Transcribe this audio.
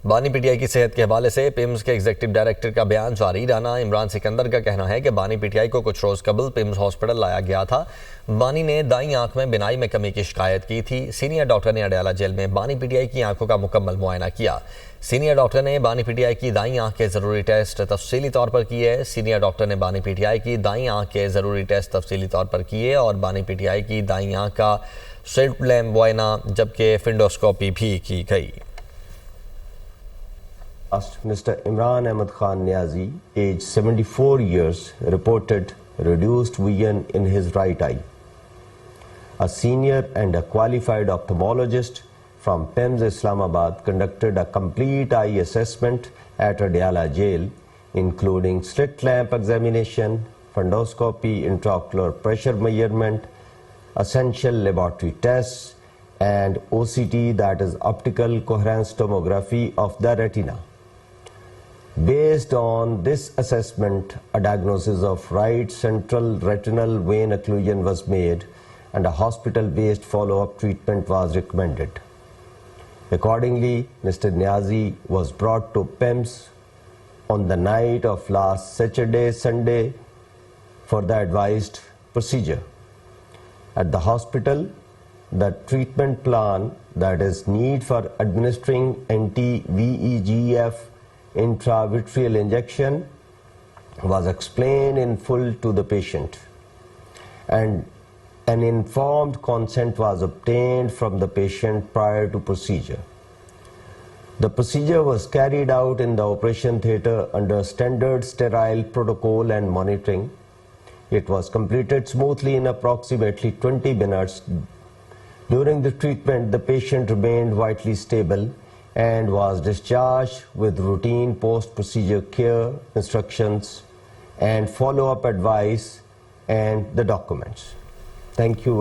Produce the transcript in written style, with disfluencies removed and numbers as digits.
बानी पीटीआई की सेहत के हवाले से पिम्स के एग्जीक्यूटिव डायरेक्टर का बयान जारी रहना। इमरान सिकंदर का कहना है कि बानी पीटीआई को कुछ रोज़ कबल पिम्स हॉस्पिटल लाया गया था। बानी ने दाईं आंख में बिनाई में कमी की शिकायत की थी। सीनियर डॉक्टर ने अडयाला जेल में बानी पीटीआई की आंखों का मुकम्मल मुआयना किया। सीनियर डॉक्टर ने बानी पीटीआई की दाईं आंख के ज़रूरी टेस्ट तफसीली तौर पर किए। सीनियर डॉक्टर ने बानी पीटीआई की दाईं आंख के ज़रूरी टेस्ट तफसीली तौर पर किए और बानी पीटीआई की दाईं आंख का स्लिट लैम्प मुआयना जबकि फिंडोस्कोपी भी की गई। Mr. Imran Ahmed Khan Niazi, age 74 years, reported reduced vision in his right eye. A senior and a qualified ophthalmologist from PIMS Islamabad conducted a complete eye assessment at Adyala jail, including slit lamp examination, fundoscopy, intraocular pressure measurement, essential laboratory tests, and OCT, that is optical coherence tomography of the retina. Based on this assessment, a diagnosis of right central retinal vein occlusion was made and a hospital-based follow-up treatment was recommended. Accordingly, Mr. Niazi was brought to PIMS on the night of last Sunday for the advised procedure. At the hospital, the treatment plan, that is need for administering anti-VEGF intravitreal injection, was explained in full to the patient, and an informed consent was obtained from the patient prior to procedure. The procedure was carried out in the operation theatre under standard sterile protocol and monitoring. It was completed smoothly in approximately 20 minutes. During the treatment, the patient remained vitally stable and was discharged with routine post-procedure care, instructions, and follow-up advice and the documents. Thank you very much.